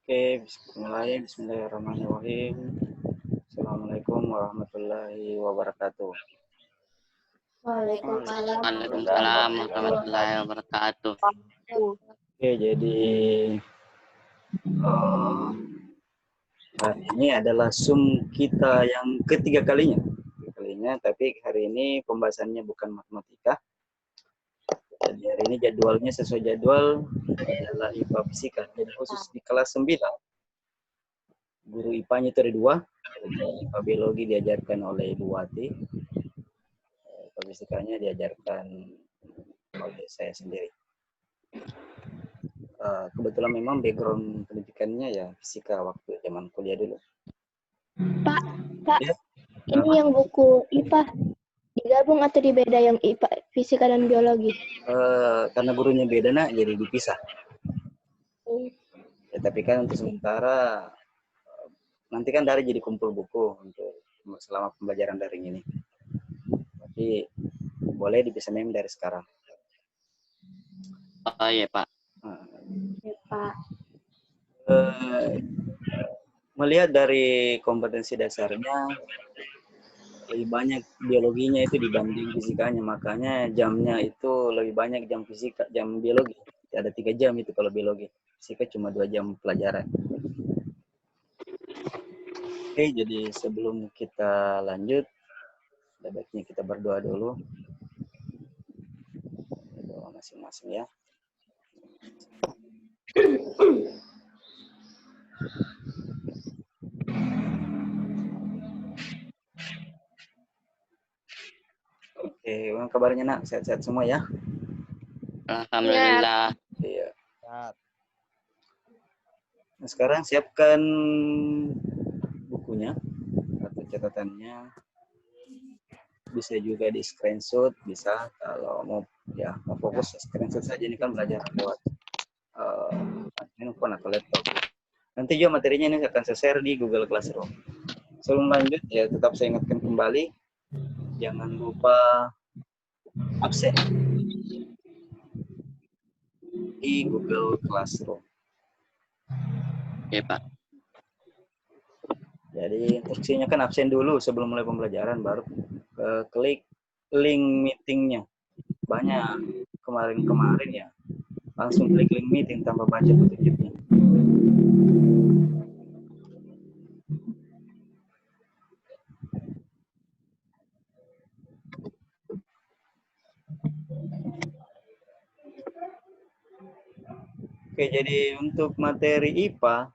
Oke, bismillahirrahmanirrahim. Assalamualaikum warahmatullahi wabarakatuh. Waalaikumsalam Waalaikumsalam warahmatullahi wabarakatuh. Oke, jadi hari ini adalah Zoom kita yang ketiga kalinya. Tapi hari ini pembahasannya bukan matematika. Jadi hari ini jadwalnya sesuai jadwal adalah IPA Fisika. Jadi khusus di kelas 9. Guru IPA-nya itu ada 2. IPA Biologi diajarkan oleh Ibu Wati. IPA Fisikanya diajarkan oleh saya sendiri. Kebetulan memang background pendidikannya ya fisika waktu zaman kuliah dulu. Pak, Ya. ini yang buku IPA digabung atau dibeda yang IPA fisika dan biologi? Karena gurunya beda nak, jadi dipisah. Ya, tapi kan untuk sementara nanti kan dari jadi kumpul buku untuk selama pembelajaran daring ini. Tapi boleh dipisah memang dari sekarang. Oh iya Pak. Ya, Pak. Melihat dari kompetensi dasarnya lebih banyak biologinya itu dibanding fisikanya, makanya jamnya itu lebih banyak jam fisika, jam biologi. Ada 3 jam itu kalau biologi, fisika cuma 2 jam pelajaran. Oke, jadi sebelum kita lanjut, baiknya kita berdoa dulu. Doa masing-masing ya. Oke, bagaimana kabarnya nak? Sehat-sehat semua ya? Alhamdulillah. Iya. Nah, sekarang siapkan bukunya atau catatannya. Bisa juga di screenshot, bisa kalau mau ya mau fokus screenshot saja, ini kan belajar lewat handphone atau laptop. Nanti juga materinya ini akan saya share di Google Classroom. Sebelum lanjut ya tetap saya ingatkan kembali, jangan lupa absen di Google Classroom. Oke Pak. Jadi instruksinya kan absen dulu sebelum mulai pembelajaran, baru klik link meetingnya. Banyak kemarin ya langsung klik link meeting tanpa baca petunjuknya. Oke, jadi untuk materi IPA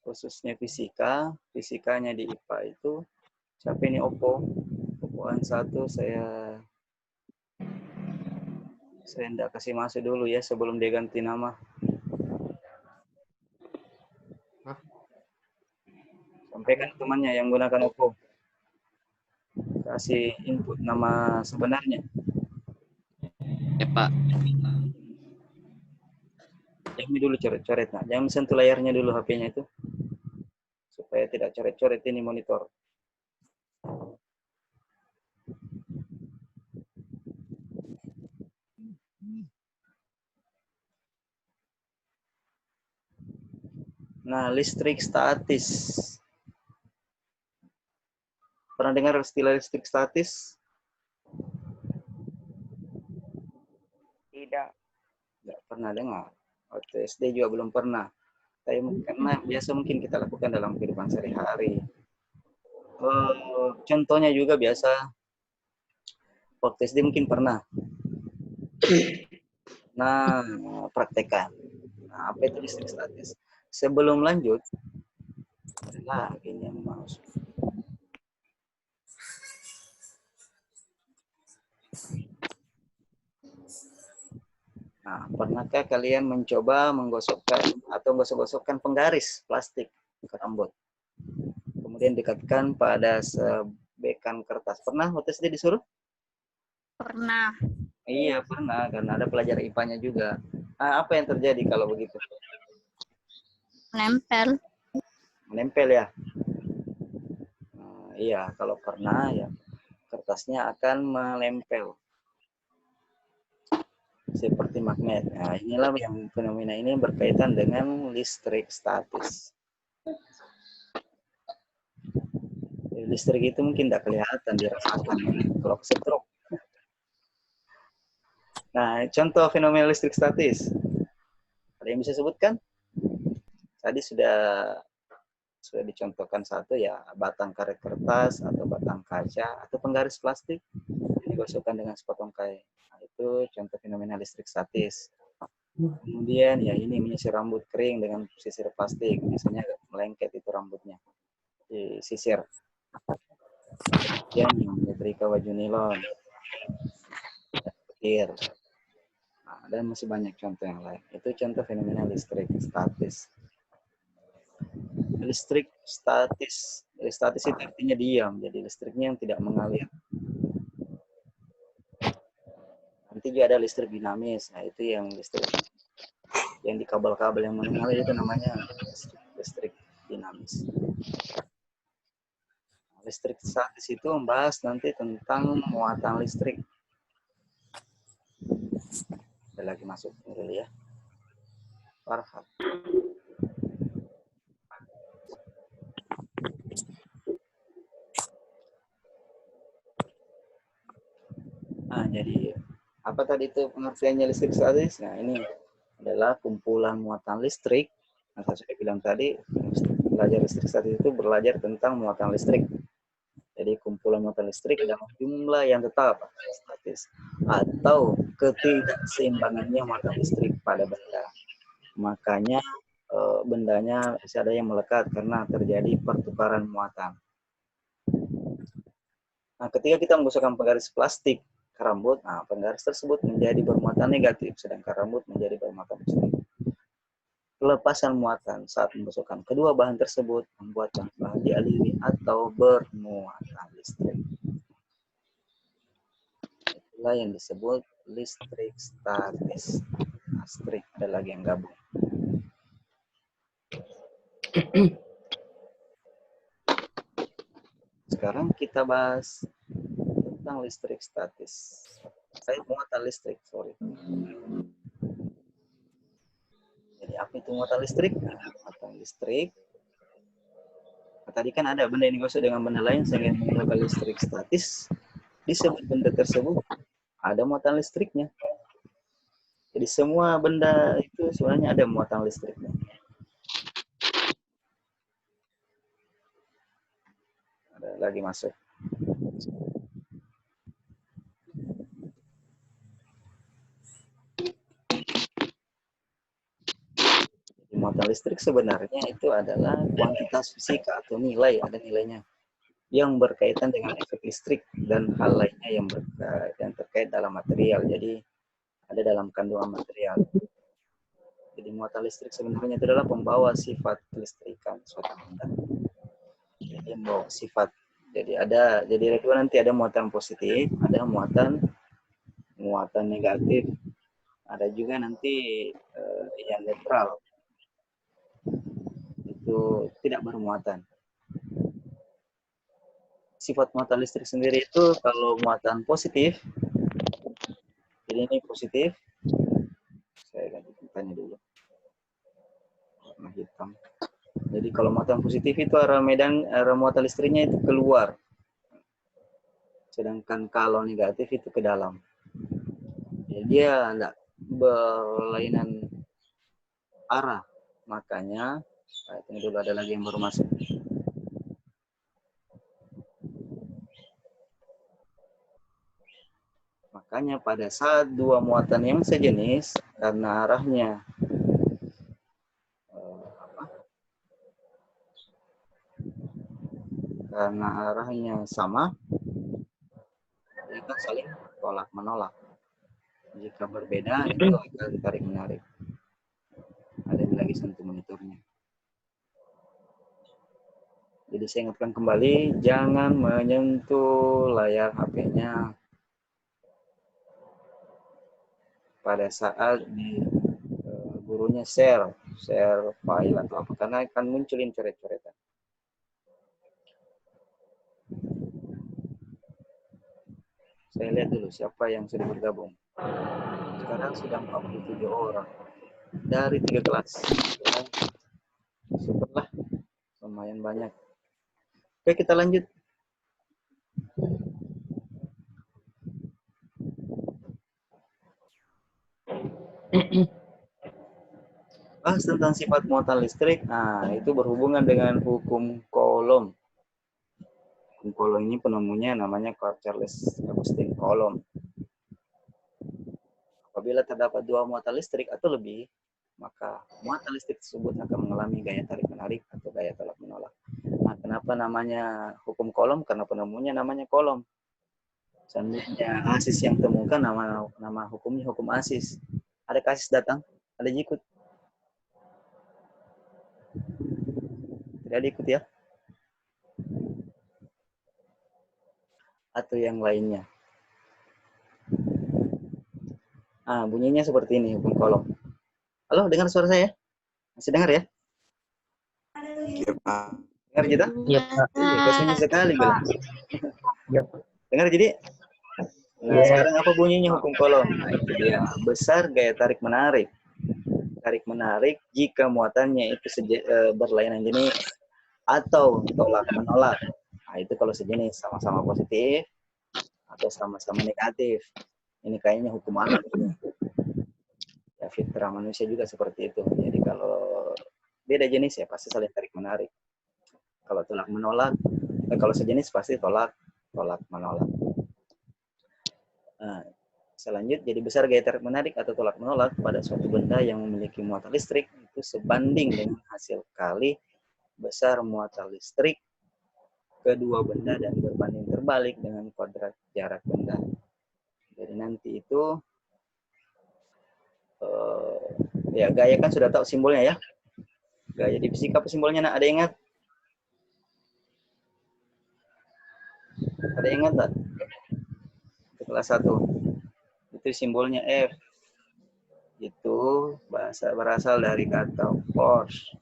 khususnya fisikanya di IPA itu siapa ini Opoan 1 saya enggak kasih masuk dulu ya sebelum dia ganti nama. Sampaikan temannya yang gunakan Oppo. Kasih input nama sebenarnya. Ya Pak. Jangan dulu coret-coret, nah. Jangan sentuh layarnya dulu HP-nya itu. Supaya tidak coret-coret ini monitor. Nah, listrik statis. Pernah dengar istilah listrik statis? Tidak. Tidak pernah dengar. Waktu SD juga belum pernah. Tapi karena biasa mungkin kita lakukan dalam kehidupan sehari-hari. Contohnya juga biasa. Waktu SD mungkin pernah. Nah, praktekan. Nah, apa itu listrik statis? Sebelum lanjut, ini yang mouse. Nah, pernahkah kalian mencoba menggosokkan atau gosok-gosokkan penggaris plastik ke rambut? Kemudian dekatkan pada sebekan kertas. Pernah waktu SD disuruh? Pernah. Iya, pernah. Karena ada pelajar IPA-nya juga. Nah, apa yang terjadi kalau begitu? Nempel. Menempel ya? Nah, iya, kalau pernah ya kertasnya akan menempel. seperti magnet. Nah, inilah yang fenomena ini berkaitan dengan listrik statis. Listrik itu mungkin tidak kelihatan, dirasakan kalau kesetruk. Nah, contoh fenomena listrik statis. Ada yang bisa sebutkan? Tadi sudah dicontohkan satu ya, batang karet kertas atau batang kaca atau penggaris plastik digosokkan dengan sepotong kain. Nah, itu contoh fenomena listrik statis. Kemudian ya ini menyisir rambut kering dengan sisir plastik, biasanya melengket itu rambutnya, disisir. Kemudian yang nyetrika baju nilon, petir. Nah, dan masih banyak contoh yang lain. Itu contoh fenomena listrik statis. Listrik statis itu artinya diam, jadi listriknya yang tidak mengalir. Nanti juga ada listrik dinamis. Nah, itu yang listrik yang di kabel-kabel yang mengalir itu namanya listrik dinamis. Listrik statis itu membahas nanti tentang muatan listrik. Ada lagi masuk dulu ya. Farhat. Nah, jadi apa tadi itu pengertiannya listrik statis? Nah, ini adalah kumpulan muatan listrik. Nah, saya sudah bilang tadi, belajar listrik statis itu belajar tentang muatan listrik. Jadi kumpulan muatan listrik dalam jumlah yang tetap statis atau ketidakseimbangannya muatan listrik pada benda. Makanya bendanya ada yang melekat karena terjadi pertukaran muatan. Nah, ketika kita menggosokkan penggaris plastik ke rambut, nah penggaris tersebut menjadi bermuatan negatif, sedangkan rambut menjadi bermuatan positif. Pelepasan muatan saat menggosokkan kedua bahan tersebut membuat bahan dialiri atau bermuatan listrik. Itulah yang disebut listrik statis. Listrik ada lagi yang gabung. Sekarang kita bahas tentang listrik statis. Saya muatan listrik, sorry. Jadi apa itu muatan listrik? Muatan listrik. Nah, tadi kan ada benda yang digosok dengan benda lain sehingga menggunakan listrik statis. Disebut benda tersebut ada muatan listriknya. Jadi semua benda itu sebenarnya ada muatan listriknya. Ada lagi masuk. Muatan listrik sebenarnya itu adalah kuantitas fisika atau nilai, ada nilainya yang berkaitan dengan efek listrik dan hal lainnya yang terkait dalam material. Jadi ada dalam kandungan material. Jadi muatan listrik sebenarnya itu adalah pembawa sifat kelistrikan suatu benda. Jadi membawa sifat. Jadi kedua nanti ada muatan positif, ada muatan negatif, ada juga nanti yang netral. Itu tidak bermuatan. Sifat muatan listrik sendiri itu kalau muatan positif, jadi ini positif, saya ganti tintanya dulu, warna hitam. Jadi kalau muatan positif itu arah muatan listriknya itu keluar, sedangkan kalau negatif itu ke dalam. Jadi dia tidak berlainan arah, makanya ini dulu ada lagi yang baru masuk. Makanya pada saat dua muatan yang sejenis karena arahnya sama, mereka saling tolak menolak. Jika berbeda itu akan tarik menarik. Ada lagi sentuh monitornya. Jadi saya ingatkan kembali, jangan menyentuh layar HP-nya pada saat gurunya share file atau apa, karena akan munculin coret-coretan. Saya lihat dulu siapa yang sudah bergabung. sekarang sudah 47 orang dari 3 kelas. Ya, syukurlah, lumayan banyak. Oke, kita lanjut. Bahas tentang sifat muatan listrik. Nah, itu berhubungan dengan hukum Coulomb. Hukum Coulomb ini penemunya namanya Charles Augustin Coulomb. Apabila terdapat dua muatan listrik atau lebih, maka muatan listrik tersebut akan mengalami gaya tarik-menarik atau gaya tolak-menolak. Nah, kenapa namanya hukum Coulomb? Karena penemunya namanya Coulomb. Selanjutnya, Asis yang temukan nama hukumnya hukum Asis. Ada Asis datang? Ada ikut? Tidak ada ikut ya? Atau yang lainnya? Ah, bunyinya seperti ini hukum Coulomb. Halo, dengar suara saya? Masih dengar ya? Iya, Pak. Dengar kita? Iya, Pak. Iya, kok sunyi sekali bilang. Iya. Dengar jadi? Nah, sekarang apa bunyinya hukum Coulomb? Nah, itu dia. Besar gaya tarik-menarik. Tarik-menarik jika muatannya itu berlainan jenis atau tolak-menolak. Nah, itu kalau sejenis sama-sama positif atau sama-sama negatif. Ini kayaknya hukum alam. Ya, fitrah manusia juga seperti itu. Jadi kalau beda jenis ya pasti saling tarik-menarik. Kalau tolak-menolak, kalau sejenis pasti tolak-menolak. Nah, selanjutnya, jadi besar gaya tarik-menarik atau tolak-menolak pada suatu benda yang memiliki muatan listrik itu sebanding dengan hasil kali besar muatan listrik kedua benda dan berbanding terbalik dengan kuadrat jarak benda. Jadi nanti itu ya gaya kan sudah tahu simbolnya ya. Gaya di fisika apa simbolnya, nak? Ada ingat? Ada ingat tak? Kelas 1. Itu simbolnya F. Itu berasal dari kata force.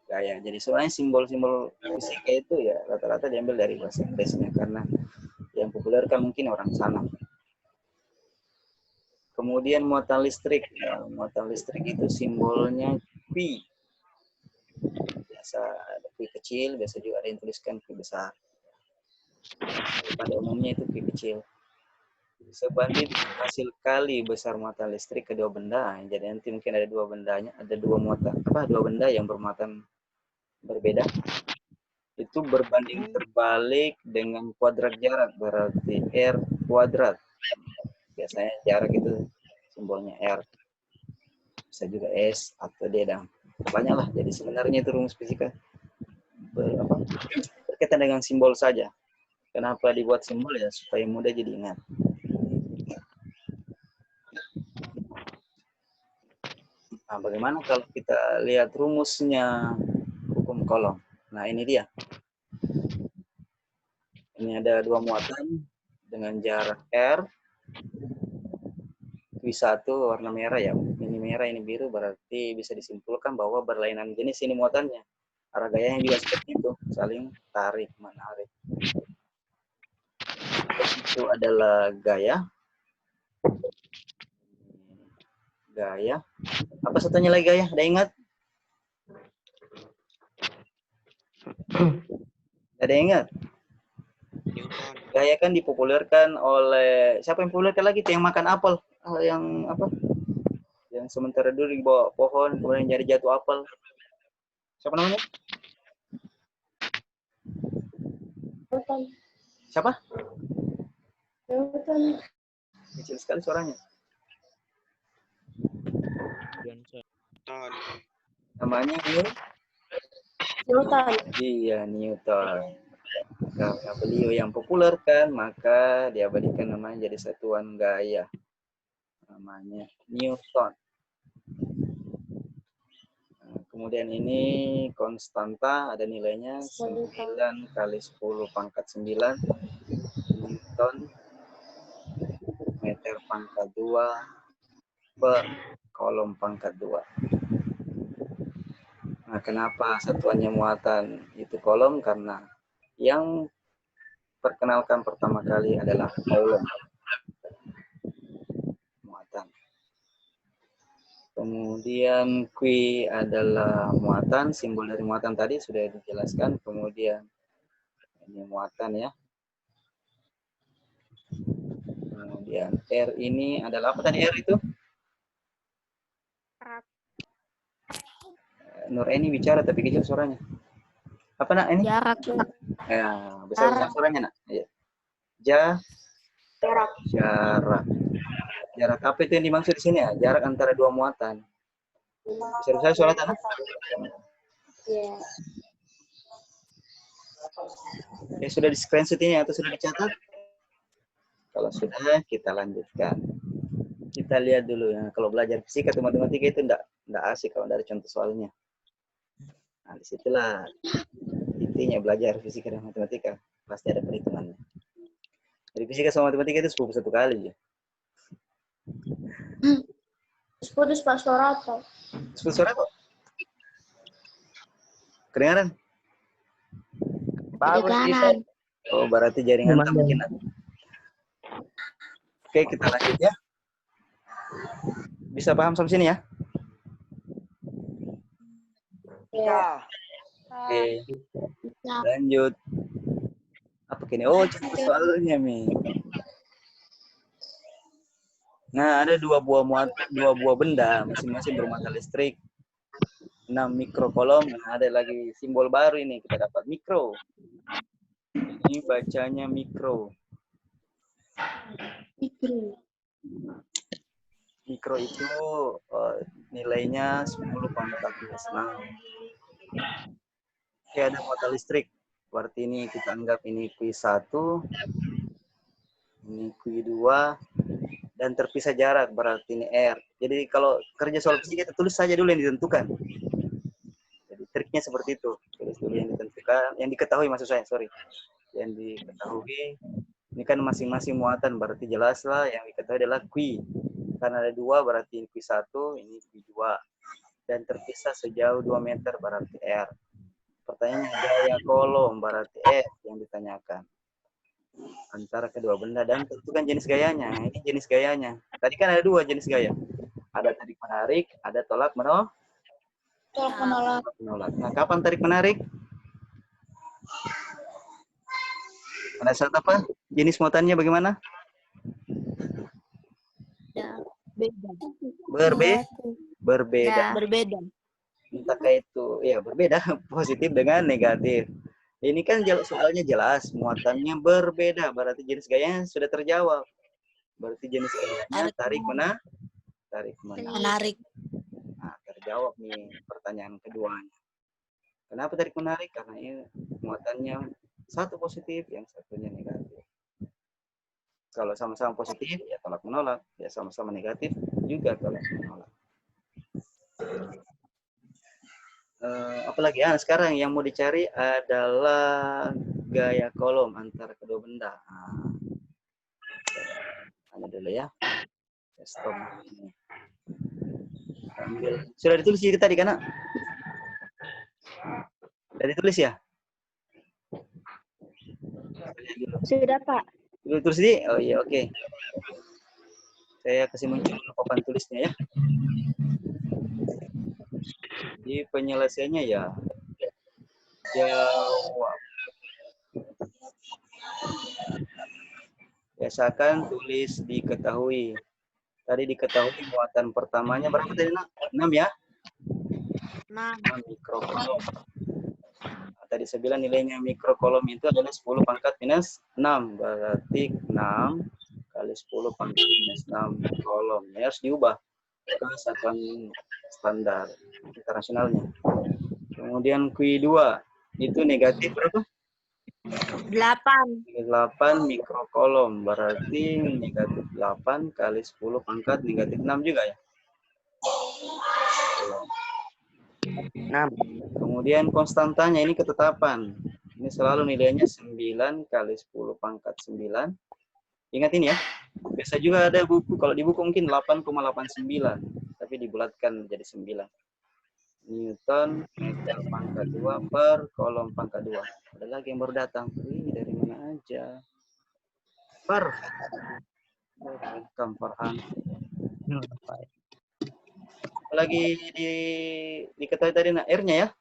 Gaya. Jadi sebenarnya simbol-simbol fisika itu ya rata-rata diambil dari bahasa Inggrisnya karena yang populer kan mungkin orang sana. Kemudian muatan listrik. Ya, muatan listrik itu simbolnya Q. Biasa ada Q kecil, biasa juga ada yang tuliskan Q besar. Pada umumnya itu Q kecil. Sebanding hasil kali besar muatan listrik kedua benda. Jadi nanti mungkin ada dua bendanya, ada dua benda yang bermuatan berbeda. Itu berbanding terbalik dengan kuadrat jarak, berarti R kuadrat. Biasanya jarak itu simbolnya R. Bisa juga S atau D dan banyaklah. Jadi sebenarnya itu rumus fisika berkaitan dengan simbol saja. Kenapa dibuat simbol ya supaya mudah jadi ingat. Nah, bagaimana kalau kita lihat rumusnya hukum Coulomb? Nah, ini dia. Ini ada dua muatan dengan jarak R. Q1 warna merah ya. Ini merah, ini biru, berarti bisa disimpulkan bahwa berlainan jenis ini muatannya. Arah gayanya juga seperti itu, saling tarik-menarik. Itu adalah gaya. Gaya. Apa satunya lagi gaya? Ada ingat? Ada ingat? Gaya kan dipopulerkan oleh siapa yang populerkan lagi? Yang makan apel, yang apa? Yang sementara dulu di bawah pohon kemudian jadi jatuh apel. Siapa namanya? Newton. Siapa? Newton. Kecil sekali suaranya. Namanya Newton. Iya, Newton. Karena beliau yang populerkan, maka diabadikan namanya jadi satuan gaya. Namanya Newton. Nah, kemudian ini konstanta, ada nilainya 9 kali 10 pangkat 9 Newton meter pangkat 2 per Coulomb pangkat 2. Nah, kenapa satuannya muatan itu Coulomb? Karena yang perkenalkan pertama kali adalah Coulomb. Kemudian Q adalah muatan, simbol dari muatan tadi sudah dijelaskan. Kemudian ini muatan ya. Kemudian R ini adalah apa tadi R itu? Berat. Nur ini bicara tapi kecil suaranya. Apa nak ini? Jarak. Ya, besar suaranya nak. Ya. Jarak. Jarak. Jarak apa itu yang dimaksud di sini ya? Jarak antara dua muatan. Bisa suara tanah? Ya. Ya, sudah di screenshot ini atau sudah dicatat? Kalau sudah, kita lanjutkan. Kita lihat dulu ya. Kalau belajar fisika atau matematika itu enggak asik kalau dari contoh soalnya. Nah, disitulah intinya belajar fisika dan matematika. Pasti ada perhitungannya. Jadi fisika sama matematika itu 11 kali ya. Putus Pak suara apa? 10 suara kok. Kedengaran? Bagus bisa. Oh, berarti jaringan tak mungkin. Oke, kita lanjut ya. Bisa paham sampai sini ya? Ya. Oke. Lanjut. Apa kini? Oh, contoh soalnya, Mi. Nah, ada dua buah benda, masing-masing bermata listrik. 6 mikrokolom. Nah, ada lagi simbol baru ini, kita dapat mikro. Ini bacanya mikro. Mikro itu nilainya 10 pangkat 6. Oke, ada mata listrik. Berarti ini kita anggap ini Q1, ini Q2, dan terpisah jarak, berarti ini R. Jadi kalau kerja soal fisika kita tulis saja dulu yang ditentukan. Jadi triknya seperti itu. Tulis dulu yang ditentukan, yang diketahui maksud saya, sorry. Yang diketahui, ini kan masing-masing muatan, berarti jelaslah yang diketahui adalah Q. Karena ada 2, berarti ini Q1, ini Q2. Dan terpisah sejauh 2 meter, berarti R. Pertanyaannya gaya kolom, berarti S yang ditanyakan. Antara kedua benda dan tentukan jenis gayanya. Ini jenis gayanya. Tadi kan ada 2 jenis gaya. Ada tarik menarik, ada tolak menolak. Nah, kapan tarik menarik? Pada saat apa? Jenis muatannya bagaimana? Berbeda. Entahkah itu ya berbeda positif dengan negatif. Ini kan soalnya jelas muatannya berbeda, berarti jenis gayanya sudah terjawab. Berarti jenis gayanya tarik menarik. Nah, terjawab nih pertanyaan keduanya. Kenapa tarik menarik? Karena ini muatannya satu positif, yang satunya negatif. Kalau sama-sama positif ya tolak menolak, ya sama-sama negatif juga tolak menolak. Apalagi sekarang yang mau dicari adalah gaya kolom antara kedua benda. Hanya dulu ya. Stop. Sudah ditulis juga tadi kan? Sudah ditulis ya? Sudah, Pak. Sudah tulis di? Oh iya, oke. Saya kasih muncul papan tulisnya ya. Di penyelesaiannya ya jawab. Biasakan tulis diketahui. Tadi diketahui muatan pertamanya berapa tadi? 6 ya? 6 mikrokolom. Tadi saya bilang nilainya mikrokolom itu adalah 10 pangkat minus 6. Berarti 6 kali 10 pangkat minus 6 kolom. Ini harus diubah ke satuan standar internasionalnya. Kemudian Q2 itu negatif berapa? 8 mikrokolom. Berarti negatif 8 kali 10 pangkat negatif 6 juga ya? 6. Kemudian konstantanya ini ketetapan. Ini selalu nilainya 9 kali 10 pangkat 9. Ingat ini ya. Biasa juga ada buku, kalau di buku mungkin 8,89. Tapi dibulatkan jadi 9. Newton meter pangkat 2 per kolom pangkat 2. Ada lagi yang baru datang. Ini dari mana aja? Welcome Farhan. lagi diketahui tadi nak R-nya ya?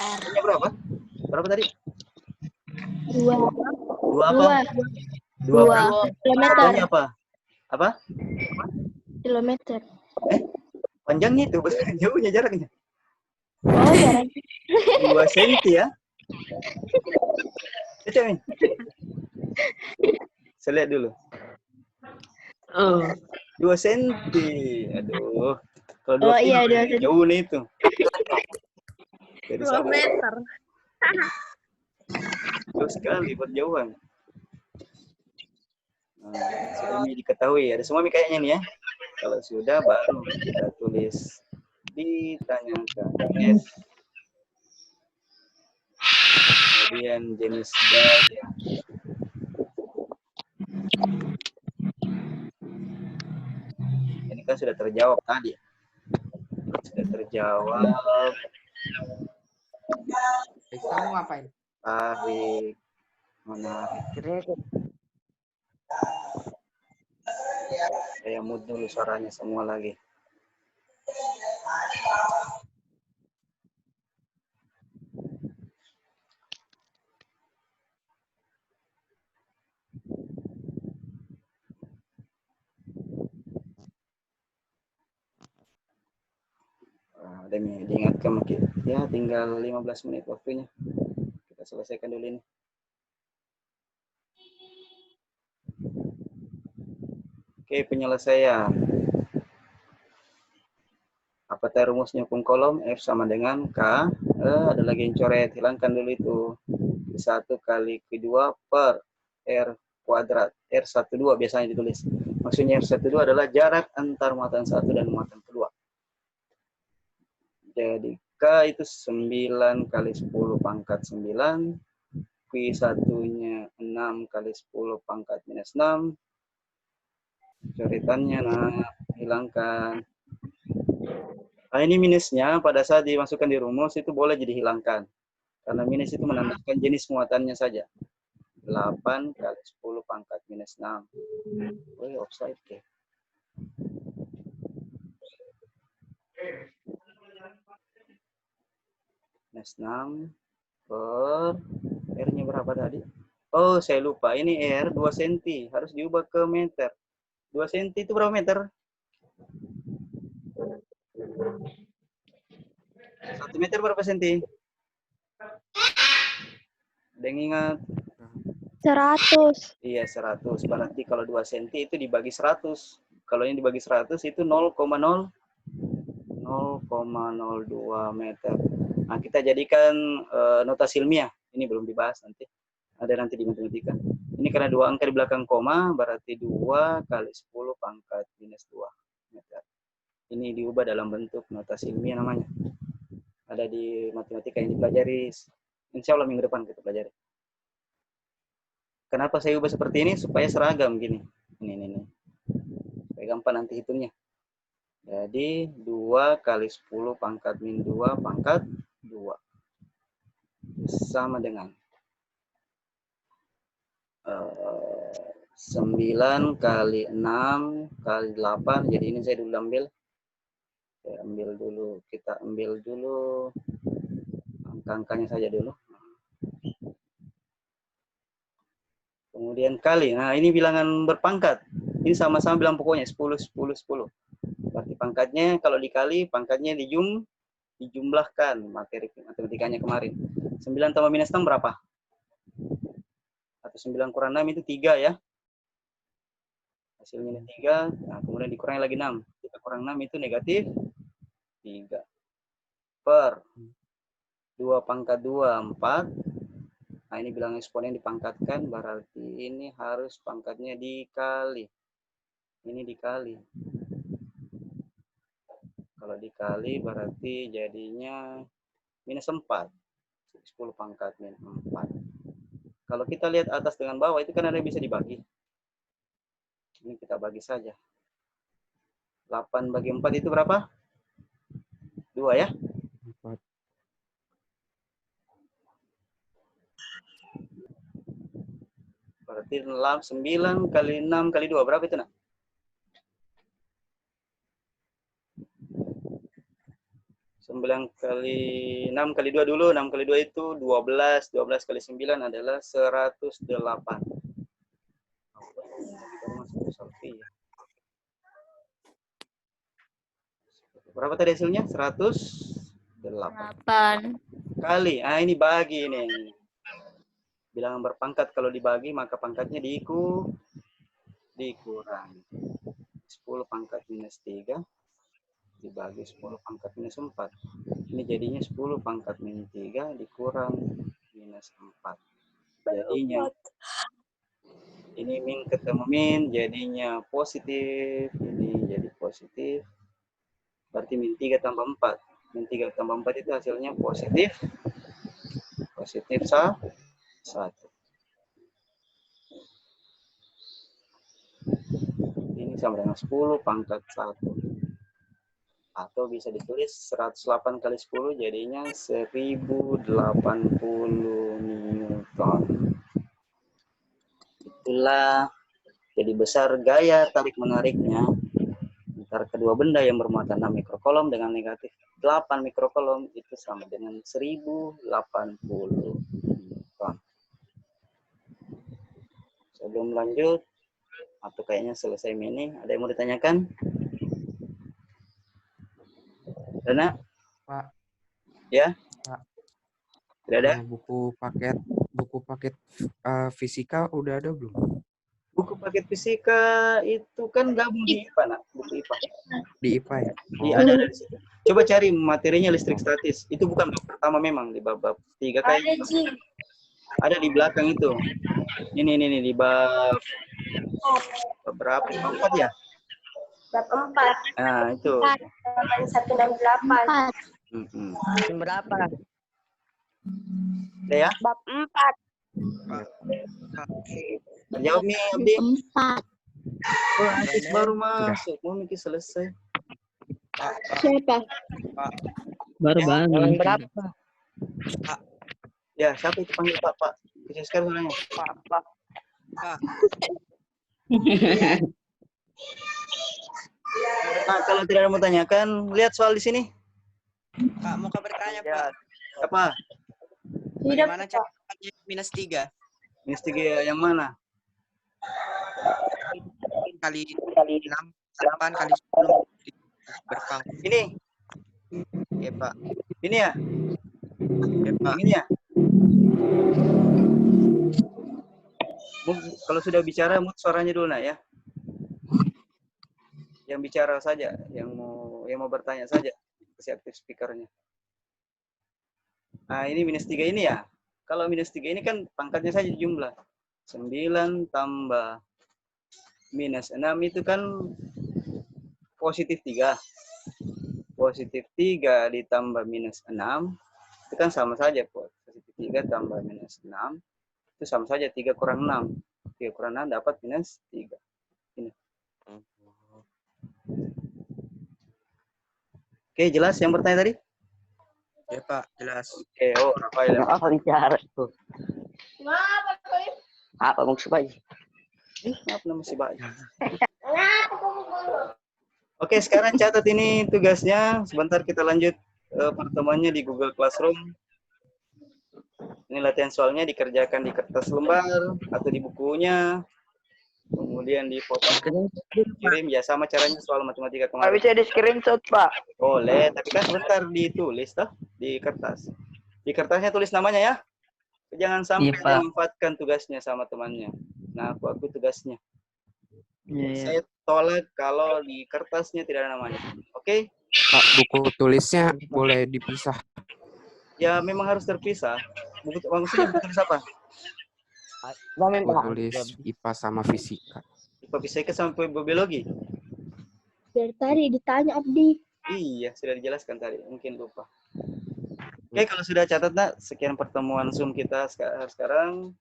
R-nya berapa? Berapa tadi? 2. 2 apa? 2 Kilometer. panjangnya apa? Apa? Kilometer. Panjangnya itu, bukan jauhnya jaraknya. Oh, jarak. 2 senti ya? Baca, Min. Saya lihat dulu. 2 senti. Aduh. Kalau 2 Oh kilo iya, 2 senti. jauh nih itu. Jadi 2 sama. meter. Jauh sekali perjauhan. Nah, sudah ini diketahui. Ada semua kayaknya nih ya. Kalau sudah baru kita tulis ditanyakan. Yes. Kemudian jenis gaya. Ini kan sudah terjawab tadi. Sudah terjawab. Kamu ngapain? Tarik. Menarik. Saya mute dulu suaranya semua lagi. Dan diingatkan mungkin ya tinggal 15 menit waktunya. Kita selesaikan dulu ini. Oke, penyelesaian. Apa rumusnya hukum kolom? F sama dengan K. Ada lagi yang coret, hilangkan dulu itu. Q1 kali Q2 per R kuadrat. R12 biasanya ditulis. Maksudnya R12 adalah jarak antar muatan 1 dan muatan kedua. Jadi K itu 9 kali 10 pangkat 9. Q1-nya 6 kali 10 pangkat minus 6. Coretannya, nah, hilangkan. Nah, ini minusnya pada saat dimasukkan di rumus itu boleh jadi hilangkan. Karena minus itu menandakan jenis muatannya saja. 8 kali 10 pangkat minus 6. Oh, offside ya. Minus 6 per R-nya berapa tadi? Oh, saya lupa. Ini R 2 cm. Harus diubah ke meter. 2 cm itu berapa meter? 1 meter berapa senti? Ada yang ingat? 100. Iya, 100. Berarti kalau 2 cm itu dibagi 100. Kalau ini dibagi 100 itu 0,02 meter. Nah, kita jadikan notasi ilmiah. Ini belum dibahas nanti. Ada nanti di matematika. Ini karena 2 angka di belakang koma, berarti 2 kali 10 pangkat minus 2 meter. Ini diubah dalam bentuk notasi ilmiah namanya. Ada di matematika yang dipelajari. Insya Allah minggu depan kita pelajari. Kenapa saya ubah seperti ini? Supaya seragam gini. Ini. Supaya gampang nanti hitungnya. Jadi 2 kali 10 pangkat min 2 pangkat 2. Sama dengan 9 kali 6 kali 8. Jadi ini saya dulu ambil. Kita ambil dulu angka-angkanya saja dulu. Kemudian kali. Nah, ini bilangan berpangkat. Ini sama-sama bilang pokoknya 10, 10, 10. Berarti pangkatnya kalau dikali, pangkatnya dijumlahkan materi matematikanya kemarin. 9 tambah minus 6 berapa? Atau 9 kurang 6 itu 3 ya. Hasilnya 3. Nah, kemudian dikurangi lagi 6. 3 kurang 6 itu negatif 3. Per 2 pangkat 2, 4. Nah, ini bilang eksponen dipangkatkan, berarti ini harus pangkatnya dikali. Ini dikali. Kalau dikali berarti jadinya minus 4. 10 pangkat minus 4. Kalau kita lihat atas dengan bawah itu kan ada yang bisa dibagi. Ini kita bagi saja. 8 bagi 4 itu berapa? 2 ya? 4. Berarti 9 kali 6 kali 2. Berapa itu, nak? 9 kali 6 kali 2 dulu. 6 kali 2 itu 12. 12 kali 9 adalah 108. Berapa tadi hasilnya? 108 8. kali. Ah, ini bagi ini. Bilangan berpangkat kalau dibagi maka pangkatnya dikurang. 10 pangkat minus 3 dibagi 10 pangkat minus 4. Ini jadinya 10 pangkat minus 3 dikurang minus 4. Jadinya ini min ketemu min jadinya positif. Ini jadi positif. Berarti min 3 tambah 4. Min 3 tambah 4 itu hasilnya positif. Positif 1. Ini sama dengan 10 pangkat 1. Atau bisa ditulis 108 kali 10 jadinya 1080 Newton. Itulah jadi besar gaya tarik menariknya antara kedua benda yang bermuatan 6 mikrokolom dengan negatif 8 mikrokolom itu sama dengan 1080 Newton. Sebelum lanjut, atau kayaknya selesai ini, ada yang mau ditanyakan? Rena? Pak. Ya? Pak. Tidak ada? Buku paket fisika udah ada belum? Buku paket fisika itu kan gabung di IPA, nak. Buku IPA. Di IPA ya? Iya, ada di situ. Coba cari materinya listrik statis. Itu bukan bab pertama memang, di bab 3 kayak ada di belakang itu. Ini di bab berapa? 4 ya? Bab 4. Nah, itu. 1 dan 8. Berapa? Udah ya? Bab 4. Jawab nih, Abdi. 4. Oh, Asis baru masuk. Mau mikir selesai. Siapa? Baru bangun. Berapa? Ya, siapa itu panggil Pak? Kecil sekali suaranya. Pak. Nah, kalau tidak ada mau tanyakan, lihat soal di sini. Pak, mau bertanya, Pak. Apa? Bagaimana cara minus 3? Minus 3 yang mana? Kali 6, 8 kali 10 berpangkat. Ini. Ya, Pak. Ini ya? Ya, Pak. Ini ya? Kalau sudah bicara, mute suaranya dulu, nak ya. Yang bicara saja, yang mau bertanya saja, kasih aktif speakernya. Nah, ini minus 3 ini ya. Kalau minus 3 ini kan pangkatnya saja jumlah. 9 tambah minus 6 itu kan positif 3. Positif 3 ditambah minus 6, itu kan sama saja. Positif 3 tambah minus 6, itu sama saja 3 kurang 6. 3 kurang 6 dapat minus 3. Ini. Oke, jelas yang bertanya tadi? Ya, Pak, jelas. Oke, Rafael. Apa bicara tuh? Apa maksud Pak? Apa nama si Pak? Oke, sekarang catat ini tugasnya. Sebentar kita lanjut pertemuannya di Google Classroom. Ini latihan soalnya dikerjakan di kertas lembar atau di bukunya. Kemudian di foto kirim ya sama caranya soal matematika kemarin. Bisa di screenshot Pak. Boleh, tapi kan sebentar ditulis toh di kertas. Di kertasnya tulis namanya ya. Jangan sampai memanfaatkan tugasnya sama temannya. Nah, aku tugasnya. Saya tolak kalau di kertasnya tidak ada namanya. Oke? Pak, buku tulisnya boleh dipisah. Ya, memang harus terpisah. Maksudnya buku tulis apa? Buku tulis IPA sama fisika. IPA fisika sama biologi? Dari tadi ditanya Abdi. Iya, sudah dijelaskan tadi. Mungkin lupa. Oke, kalau sudah catat, nak, sekian pertemuan Zoom kita sekarang.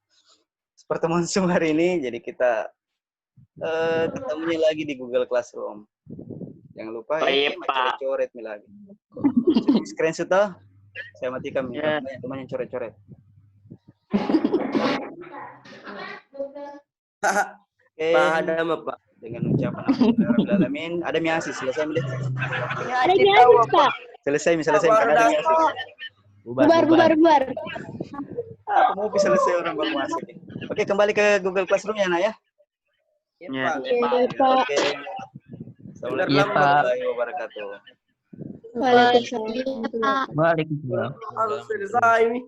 Pertemuan Zoom hari ini, jadi kita ketemunya lagi di Google Classroom. Jangan lupa, coret-coret nih lagi. Screenshot toh. Saya matikan teman yang coret-coret. Oke. Ada apa, Pak? Dengan ucapan alhamdulillah, ada miasis selesai. Ada miasis, Pak. Selesai kadang ya. Bubar. Apa mau bisa selesai orang baru masuk. Oke, kembali ke Google Classroom ya, Nak ya. Ya, Pak. Iya, Pak. Oke. Assalamualaikum Iya, Pak. warahmatullahi wabarakatuh. Waalaikumsalam. Waalaikumsalam. Harus selesai nih.